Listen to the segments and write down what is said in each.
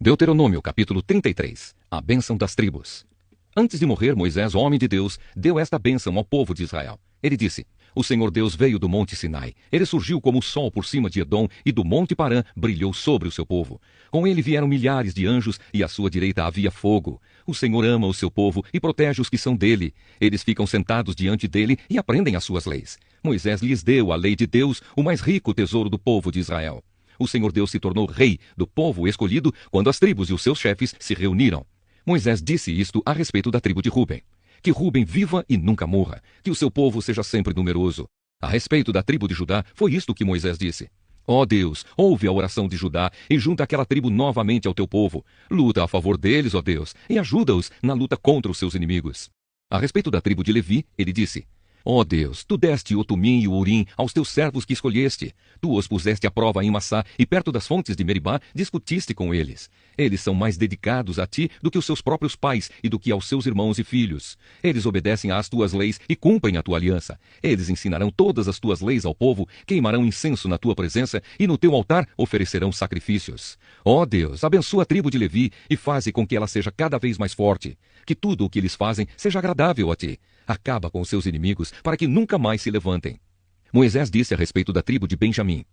Deuteronômio, capítulo 33. A bênção das tribos. Antes de morrer, Moisés, homem de Deus, deu esta bênção ao povo de Israel. Ele disse: O Senhor Deus veio do monte Sinai. Ele surgiu como o sol por cima de Edom, e do monte Parã brilhou sobre o seu povo. Com ele vieram milhares de anjos, e à sua direita havia fogo. O Senhor ama o seu povo e protege os que são dele. Eles ficam sentados diante dele e aprendem as suas leis. Moisés lhes deu a lei de Deus, o mais rico tesouro do povo de Israel. O Senhor Deus se tornou rei do povo escolhido quando as tribos e os seus chefes se reuniram. Moisés disse isto a respeito da tribo de Ruben: que Ruben viva e nunca morra, que o seu povo seja sempre numeroso. A respeito da tribo de Judá, foi isto que Moisés disse: Ó Deus, ouve a oração de Judá e junta aquela tribo novamente ao teu povo. Luta a favor deles, ó Deus, e ajuda-os na luta contra os seus inimigos. A respeito da tribo de Levi, ele disse: Ó Deus, tu deste o Tumim e o Urim aos teus servos que escolheste. Tu os puseste à prova em Massá e perto das fontes de Meribá discutiste com eles. Eles são mais dedicados a ti do que os seus próprios pais e do que aos seus irmãos e filhos. Eles obedecem às tuas leis e cumprem a tua aliança. Eles ensinarão todas as tuas leis ao povo, queimarão incenso na tua presença e no teu altar oferecerão sacrifícios. Ó Deus, abençoa a tribo de Levi e faze com que ela seja cada vez mais forte. Que tudo o que eles fazem seja agradável a ti. Acaba com os seus inimigos, para que nunca mais se levantem. Moisés disse a respeito da tribo de Benjamim: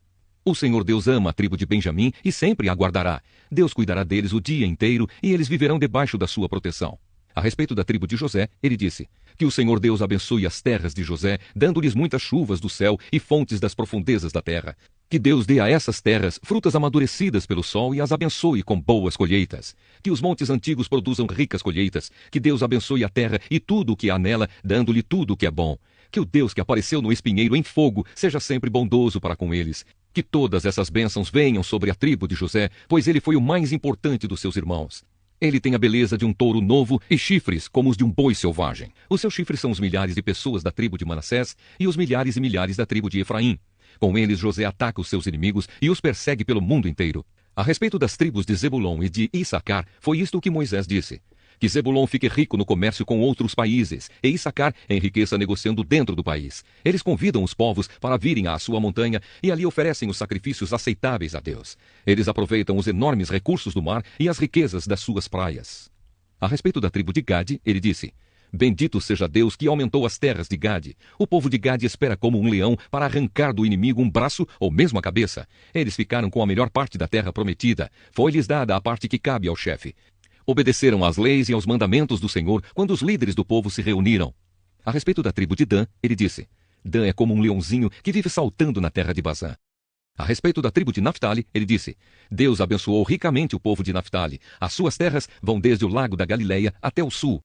O Senhor Deus ama a tribo de Benjamim e sempre a guardará. Deus cuidará deles o dia inteiro e eles viverão debaixo da sua proteção. A respeito da tribo de José, ele disse: Que o Senhor Deus abençoe as terras de José, dando-lhes muitas chuvas do céu e fontes das profundezas da terra. Que Deus dê a essas terras frutas amadurecidas pelo sol e as abençoe com boas colheitas. Que os montes antigos produzam ricas colheitas. Que Deus abençoe a terra e tudo o que há nela, dando-lhe tudo o que é bom. Que o Deus que apareceu no espinheiro em fogo seja sempre bondoso para com eles. Que todas essas bênçãos venham sobre a tribo de José, pois ele foi o mais importante dos seus irmãos. Ele tem a beleza de um touro novo e chifres como os de um boi selvagem. Os seus chifres são os milhares de pessoas da tribo de Manassés e os milhares e milhares da tribo de Efraim. Com eles José ataca os seus inimigos e os persegue pelo mundo inteiro. A respeito das tribos de Zebulon e de Issacar, foi isto que Moisés disse: Que Zebulon fique rico no comércio com outros países, e Issacar enriqueça negociando dentro do país. Eles convidam os povos para virem à sua montanha e ali oferecem os sacrifícios aceitáveis a Deus. Eles aproveitam os enormes recursos do mar e as riquezas das suas praias. A respeito da tribo de Gade, ele disse: Bendito seja Deus que aumentou as terras de Gade. O povo de Gade espera como um leão para arrancar do inimigo um braço ou mesmo a cabeça. Eles ficaram com a melhor parte da terra prometida. Foi-lhes dada a parte que cabe ao chefe. Obedeceram às leis e aos mandamentos do Senhor quando os líderes do povo se reuniram. A respeito da tribo de Dan, ele disse: Dan é como um leãozinho que vive saltando na terra de Bazã. A respeito da tribo de Naftali, ele disse: Deus abençoou ricamente o povo de Naftali. As suas terras vão desde o lago da Galileia até o sul.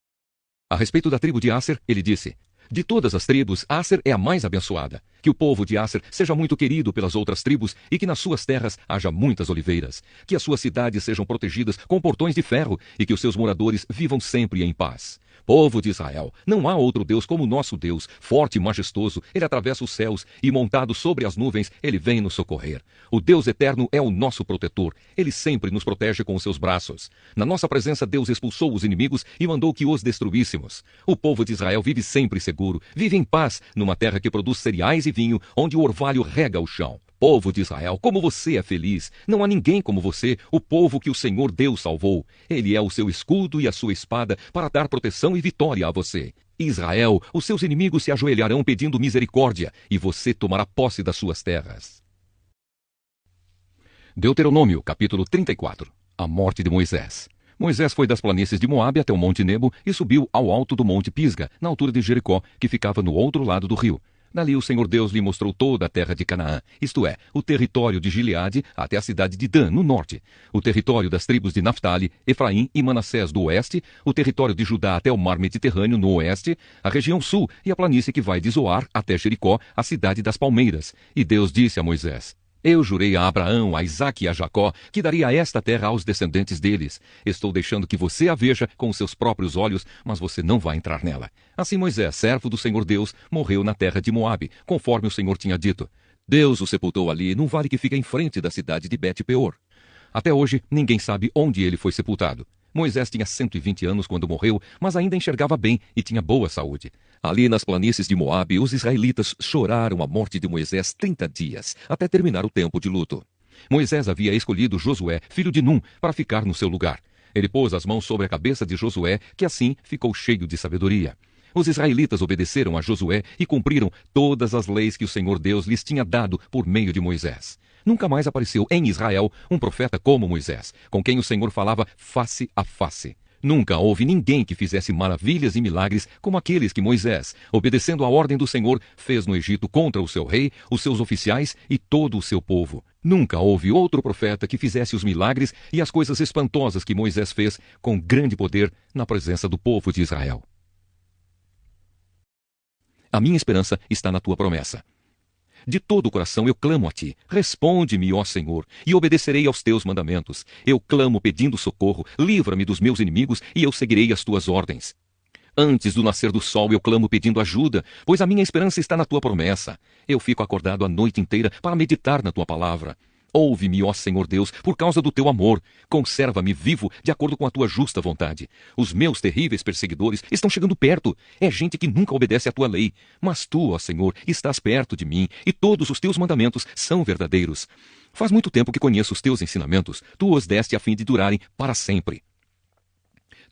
A respeito da tribo de Asser, ele disse: De todas as tribos, Asser é a mais abençoada. Que o povo de Asser seja muito querido pelas outras tribos e que nas suas terras haja muitas oliveiras. Que as suas cidades sejam protegidas com portões de ferro e que os seus moradores vivam sempre em paz. Povo de Israel, não há outro Deus como o nosso Deus, forte e majestoso. Ele atravessa os céus e, montado sobre as nuvens, ele vem nos socorrer. O Deus eterno é o nosso protetor. Ele sempre nos protege com os seus braços. Na nossa presença, Deus expulsou os inimigos e mandou que os destruíssemos. O povo de Israel vive sempre seguro, vive em paz, numa terra que produz cereais e vinho, onde o orvalho rega o chão. Povo de Israel, como você é feliz! Não há ninguém como você, o povo que o Senhor Deus salvou. Ele é o seu escudo e a sua espada para dar proteção e vitória a você. Israel, os seus inimigos se ajoelharão pedindo misericórdia, e você tomará posse das suas terras. Deuteronômio, capítulo 34. A morte de Moisés. Moisés foi das planícies de Moabe até o Monte Nebo e subiu ao alto do Monte Pisga, na altura de Jericó, que ficava no outro lado do rio. Dali o Senhor Deus lhe mostrou toda a terra de Canaã, isto é, o território de Gileade até a cidade de Dan, no norte, o território das tribos de Naftali, Efraim e Manassés do oeste, o território de Judá até o mar Mediterrâneo no oeste, a região sul e a planície que vai de Zoar até Jericó, a cidade das palmeiras. E Deus disse a Moisés: Eu jurei a Abraão, a Isaque e a Jacó que daria esta terra aos descendentes deles. Estou deixando que você a veja com os seus próprios olhos, mas você não vai entrar nela. Assim Moisés, servo do Senhor Deus, morreu na terra de Moabe, conforme o Senhor tinha dito. Deus o sepultou ali, num vale que fica em frente da cidade de Bet-peor. Até hoje, ninguém sabe onde ele foi sepultado. Moisés tinha 120 anos quando morreu, mas ainda enxergava bem e tinha boa saúde. Ali nas planícies de Moabe, os israelitas choraram a morte de Moisés 30 dias, até terminar o tempo de luto. Moisés havia escolhido Josué, filho de Num, para ficar no seu lugar. Ele pôs as mãos sobre a cabeça de Josué, que assim ficou cheio de sabedoria. Os israelitas obedeceram a Josué e cumpriram todas as leis que o Senhor Deus lhes tinha dado por meio de Moisés. Nunca mais apareceu em Israel um profeta como Moisés, com quem o Senhor falava face a face. Nunca houve ninguém que fizesse maravilhas e milagres como aqueles que Moisés, obedecendo à ordem do Senhor, fez no Egito contra o seu rei, os seus oficiais e todo o seu povo. Nunca houve outro profeta que fizesse os milagres e as coisas espantosas que Moisés fez com grande poder na presença do povo de Israel. A minha esperança está na tua promessa. De todo o coração eu clamo a ti. Responde-me, ó Senhor, e obedecerei aos teus mandamentos. Eu clamo pedindo socorro, livra-me dos meus inimigos e eu seguirei as tuas ordens. Antes do nascer do sol eu clamo pedindo ajuda, pois a minha esperança está na tua promessa. Eu fico acordado a noite inteira para meditar na tua palavra. Ouve-me, ó Senhor Deus, por causa do teu amor. Conserva-me vivo de acordo com a tua justa vontade. Os meus terríveis perseguidores estão chegando perto. É gente que nunca obedece à tua lei. Mas tu, ó Senhor, estás perto de mim e todos os teus mandamentos são verdadeiros. Faz muito tempo que conheço os teus ensinamentos. Tu os deste a fim de durarem para sempre.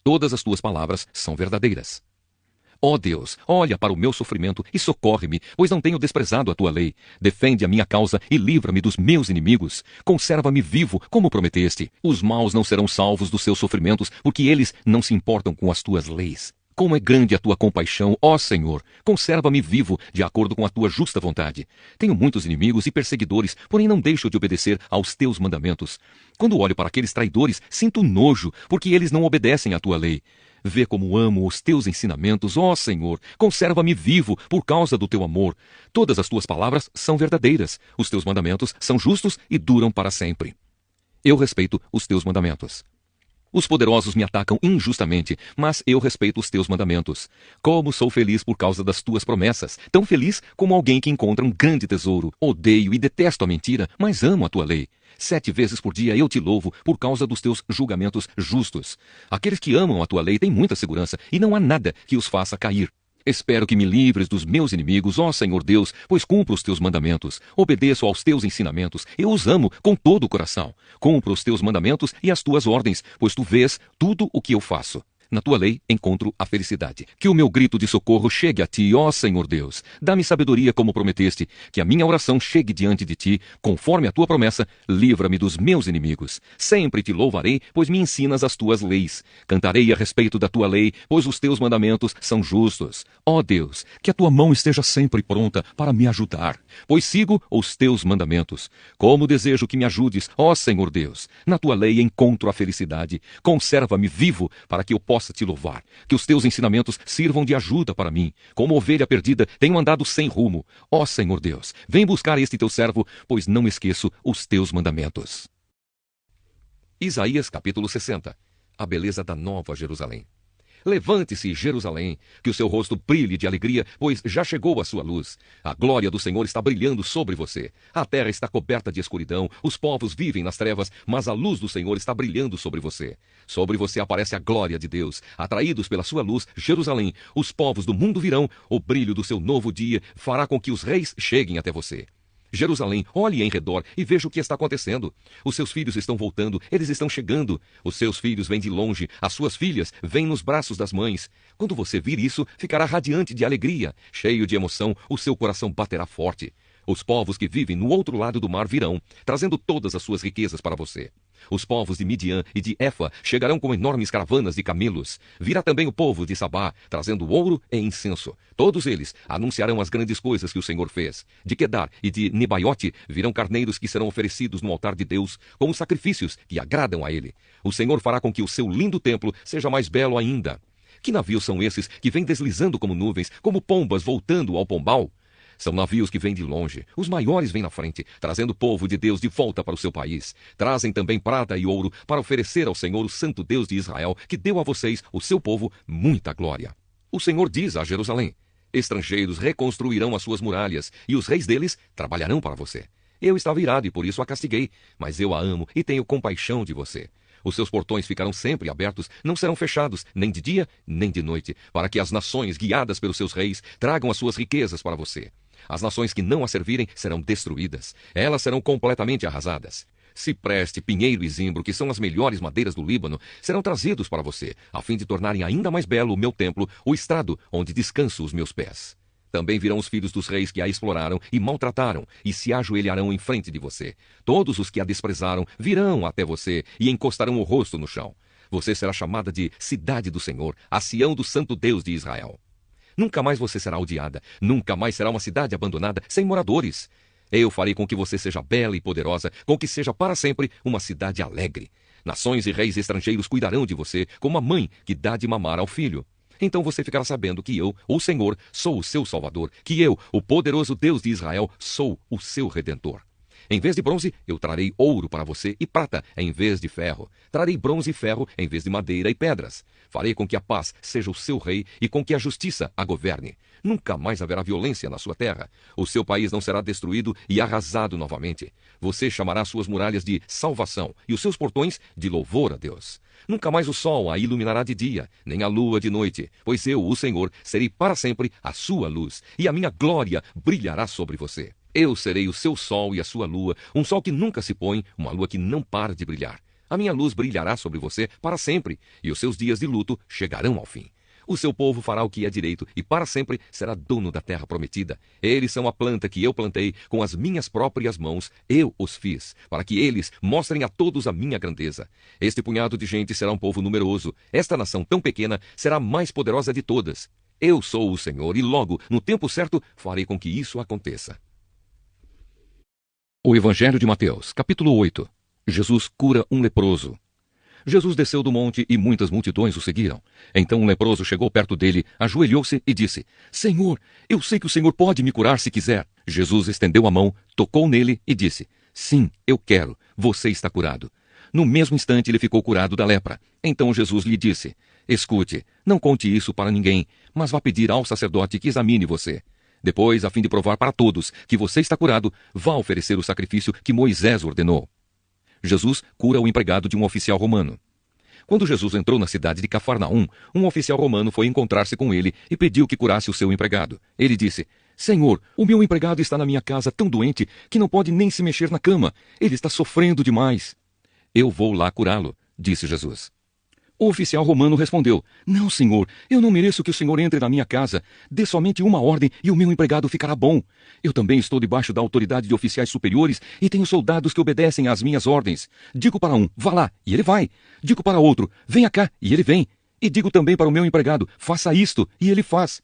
Todas as tuas palavras são verdadeiras. Ó Deus, olha para o meu sofrimento e socorre-me, pois não tenho desprezado a tua lei. Defende a minha causa e livra-me dos meus inimigos. Conserva-me vivo, como prometeste. Os maus não serão salvos dos seus sofrimentos, porque eles não se importam com as tuas leis. Como é grande a tua compaixão, ó Senhor! Conserva-me vivo, de acordo com a tua justa vontade. Tenho muitos inimigos e perseguidores, porém não deixo de obedecer aos teus mandamentos. Quando olho para aqueles traidores, sinto nojo, porque eles não obedecem à tua lei. Vê como amo os teus ensinamentos, ó Senhor. Conserva-me vivo por causa do teu amor. Todas as tuas palavras são verdadeiras. Os teus mandamentos são justos e duram para sempre. Eu respeito os teus mandamentos. Os poderosos me atacam injustamente, mas eu respeito os teus mandamentos. Como sou feliz por causa das tuas promessas, tão feliz como alguém que encontra um grande tesouro. Odeio e detesto a mentira, mas amo a tua lei. 7 vezes por dia eu te louvo por causa dos teus julgamentos justos. Aqueles que amam a tua lei têm muita segurança e não há nada que os faça cair. Espero que me livres dos meus inimigos, ó Senhor Deus, pois cumpro os teus mandamentos. Obedeço aos teus ensinamentos, eu os amo com todo o coração. Cumpro os teus mandamentos e as tuas ordens, pois tu vês tudo o que eu faço. Na tua lei encontro a felicidade. Que o meu grito de socorro chegue a ti, ó Senhor Deus. Dá-me sabedoria como prometeste, que a minha oração chegue diante de ti, conforme a tua promessa, livra-me dos meus inimigos. Sempre te louvarei, pois me ensinas as tuas leis. Cantarei a respeito da tua lei, pois os teus mandamentos são justos. Ó Deus, que a tua mão esteja sempre pronta para me ajudar, pois sigo os teus mandamentos. Como desejo que me ajudes, ó Senhor Deus. Na tua lei encontro a felicidade. Conserva-me vivo para que eu possa te louvar, que os teus ensinamentos sirvam de ajuda para mim. Como ovelha perdida, tenho andado sem rumo. Ó Senhor Deus, vem buscar este teu servo, pois não esqueço os teus mandamentos. Isaías capítulo 60. A beleza da Nova Jerusalém. Levante-se, Jerusalém, que o seu rosto brilhe de alegria, pois já chegou a sua luz. A glória do Senhor está brilhando sobre você. A terra está coberta de escuridão, os povos vivem nas trevas, mas a luz do Senhor está brilhando sobre você. Sobre você aparece a glória de Deus. Atraídos pela sua luz, Jerusalém, os povos do mundo virão. O brilho do seu novo dia fará com que os reis cheguem até você. Jerusalém, olhe em redor e veja o que está acontecendo. Os seus filhos estão voltando, eles estão chegando. Os seus filhos vêm de longe, as suas filhas vêm nos braços das mães. Quando você vir isso, ficará radiante de alegria. Cheio de emoção, o seu coração baterá forte. Os povos que vivem no outro lado do mar virão, trazendo todas as suas riquezas para você. Os povos de Midian e de Efa chegarão com enormes caravanas de camelos. Virá também o povo de Sabá, trazendo ouro e incenso. Todos eles anunciarão as grandes coisas que o Senhor fez. De Quedar e de Nebaiote virão carneiros que serão oferecidos no altar de Deus, como sacrifícios que agradam a ele. O Senhor fará com que o seu lindo templo seja mais belo ainda. Que navios são esses que vêm deslizando como nuvens, como pombas voltando ao pombal? São navios que vêm de longe. Os maiores vêm na frente, trazendo o povo de Deus de volta para o seu país. Trazem também prata e ouro para oferecer ao Senhor, o Santo Deus de Israel, que deu a vocês, o seu povo, muita glória. O Senhor diz a Jerusalém: estrangeiros reconstruirão as suas muralhas, e os reis deles trabalharão para você. Eu estava irado e por isso a castiguei, mas eu a amo e tenho compaixão de você. Os seus portões ficarão sempre abertos, não serão fechados, nem de dia, nem de noite, para que as nações, guiadas pelos seus reis, tragam as suas riquezas para você. As nações que não a servirem serão destruídas. Elas serão completamente arrasadas. cipreste, pinheiro e zimbro, que são as melhores madeiras do Líbano, serão trazidos para você, a fim de tornarem ainda mais belo o meu templo, o estrado onde descanso os meus pés. Também virão os filhos dos reis que a exploraram e maltrataram, e se ajoelharão em frente de você. Todos os que a desprezaram virão até você e encostarão o rosto no chão. Você será chamada de Cidade do Senhor, a Sião do Santo Deus de Israel. Nunca mais você será odiada, nunca mais será uma cidade abandonada, sem moradores. Eu farei com que você seja bela e poderosa, com que seja para sempre uma cidade alegre. Nações e reis estrangeiros cuidarão de você, como a mãe que dá de mamar ao filho. Então você ficará sabendo que eu, o Senhor, sou o seu Salvador, que eu, o poderoso Deus de Israel, sou o seu Redentor. Em vez de bronze, eu trarei ouro para você e prata em vez de ferro. Trarei bronze e ferro em vez de madeira e pedras. Farei com que a paz seja o seu rei e com que a justiça a governe. Nunca mais haverá violência na sua terra. O seu país não será destruído e arrasado novamente. Você chamará suas muralhas de salvação e os seus portões de louvor a Deus. Nunca mais o sol a iluminará de dia, nem a lua de noite, pois eu, o Senhor, serei para sempre a sua luz, e a minha glória brilhará sobre você. Eu serei o seu sol e a sua lua, um sol que nunca se põe, uma lua que não para de brilhar. A minha luz brilhará sobre você para sempre, e os seus dias de luto chegarão ao fim. O seu povo fará o que é direito e para sempre será dono da terra prometida. Eles são a planta que eu plantei com as minhas próprias mãos. Eu os fiz, para que eles mostrem a todos a minha grandeza. Este punhado de gente será um povo numeroso. Esta nação tão pequena será a mais poderosa de todas. Eu sou o Senhor e logo, no tempo certo, farei com que isso aconteça. O Evangelho de Mateus, capítulo 8. Jesus cura um leproso. Jesus desceu do monte e muitas multidões o seguiram. Então um leproso chegou perto dele, ajoelhou-se e disse: Senhor, eu sei que o Senhor pode me curar se quiser. Jesus estendeu a mão, tocou nele e disse: Sim, eu quero, você está curado. No mesmo instante ele ficou curado da lepra. Então Jesus lhe disse: Escute, não conte isso para ninguém, mas vá pedir ao sacerdote que examine você. Depois, a fim de provar para todos que você está curado, vá oferecer o sacrifício que Moisés ordenou. Jesus cura o empregado de um oficial romano. Quando Jesus entrou na cidade de Cafarnaum, um oficial romano foi encontrar-se com ele e pediu que curasse o seu empregado. Ele disse: Senhor, o meu empregado está na minha casa tão doente que não pode nem se mexer na cama. Ele está sofrendo demais. Eu vou lá curá-lo, disse Jesus. O oficial romano respondeu: Não, senhor, eu não mereço que o senhor entre na minha casa. Dê somente uma ordem e o meu empregado ficará bom. Eu também estou debaixo da autoridade de oficiais superiores e tenho soldados que obedecem às minhas ordens. Digo para um: vá lá, e ele vai. Digo para outro: venha cá, e ele vem. E digo também para o meu empregado: faça isto, e ele faz.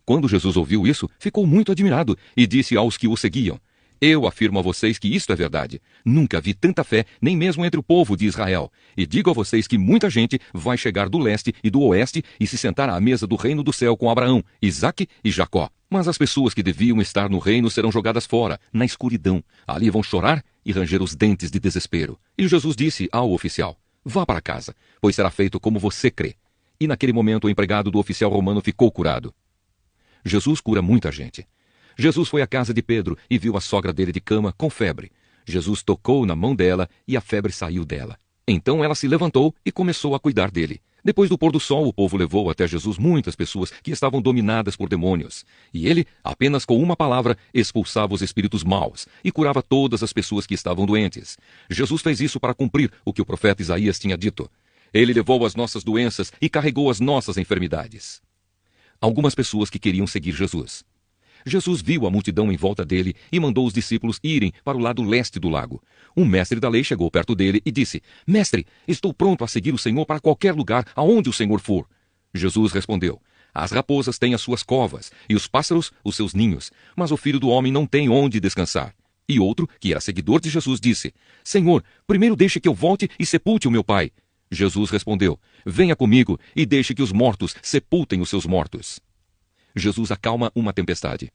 Quando Jesus ouviu isso, ficou muito admirado e disse aos que o seguiam: Eu afirmo a vocês que isto é verdade. Nunca vi tanta fé, nem mesmo entre o povo de Israel. E digo a vocês que muita gente vai chegar do leste e do oeste e se sentar à mesa do reino do céu com Abraão, Isaque e Jacó. Mas as pessoas que deviam estar no reino serão jogadas fora, na escuridão. Ali vão chorar e ranger os dentes de desespero. E Jesus disse ao oficial: Vá para casa, pois será feito como você crê. E naquele momento o empregado do oficial romano ficou curado. Jesus cura muita gente. Jesus foi à casa de Pedro e viu a sogra dele de cama com febre. Jesus tocou na mão dela e a febre saiu dela. Então ela se levantou e começou a cuidar dele. Depois do pôr do sol, o povo levou até Jesus muitas pessoas que estavam dominadas por demônios. E ele, apenas com uma palavra, expulsava os espíritos maus e curava todas as pessoas que estavam doentes. Jesus fez isso para cumprir o que o profeta Isaías tinha dito. Ele levou as nossas doenças e carregou as nossas enfermidades. Algumas pessoas que queriam seguir Jesus. Jesus viu a multidão em volta dele e mandou os discípulos irem para o lado leste do lago. Um mestre da lei chegou perto dele e disse: Mestre, estou pronto a seguir o Senhor para qualquer lugar aonde o Senhor for. Jesus respondeu: As raposas têm as suas covas e os pássaros os seus ninhos, mas o Filho do Homem não tem onde descansar. E outro, que era seguidor de Jesus, disse: Senhor, primeiro deixe que eu volte e sepulte o meu pai. Jesus respondeu: Venha comigo e deixe que os mortos sepultem os seus mortos. Jesus acalma uma tempestade.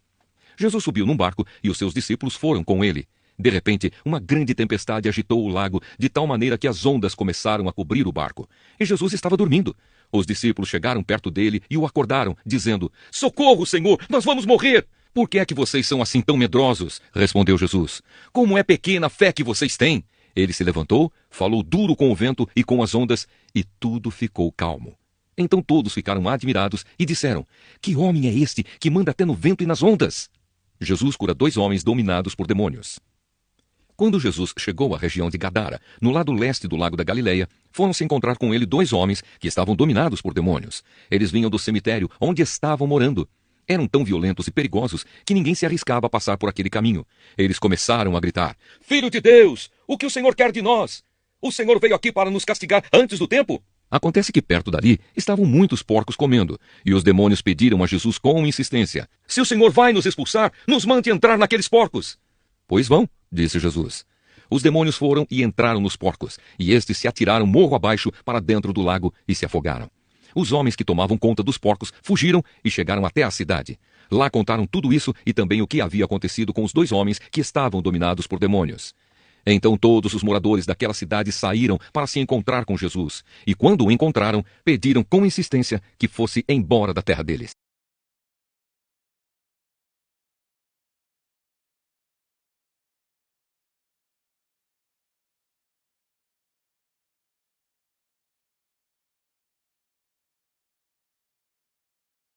Jesus subiu num barco e os seus discípulos foram com ele. De repente, uma grande tempestade agitou o lago, de tal maneira que as ondas começaram a cobrir o barco. E Jesus estava dormindo. Os discípulos chegaram perto dele e o acordaram, dizendo: Socorro, Senhor, nós vamos morrer! Por que é que vocês são assim tão medrosos? Respondeu Jesus. Como é pequena a fé que vocês têm! Ele se levantou, falou duro com o vento e com as ondas, e tudo ficou calmo. Então todos ficaram admirados e disseram: Que homem é este que manda até no vento e nas ondas? Jesus cura 2 homens dominados por demônios. Quando Jesus chegou à região de Gadara, no lado leste do lago da Galileia, foram se encontrar com ele 2 homens que estavam dominados por demônios. Eles vinham do cemitério onde estavam morando. Eram tão violentos e perigosos que ninguém se arriscava a passar por aquele caminho. Eles começaram a gritar: Filho de Deus, o que o Senhor quer de nós? O Senhor veio aqui para nos castigar antes do tempo? Acontece que perto dali estavam muitos porcos comendo, e os demônios pediram a Jesus com insistência: Se o Senhor vai nos expulsar, nos mande entrar naqueles porcos. Pois vão, disse Jesus. Os demônios foram e entraram nos porcos, e estes se atiraram morro abaixo para dentro do lago e se afogaram. Os homens que tomavam conta dos porcos fugiram e chegaram até a cidade. Lá contaram tudo isso e também o que havia acontecido com os 2 homens que estavam dominados por demônios. Então todos os moradores daquela cidade saíram para se encontrar com Jesus, e quando o encontraram, pediram com insistência que fosse embora da terra deles.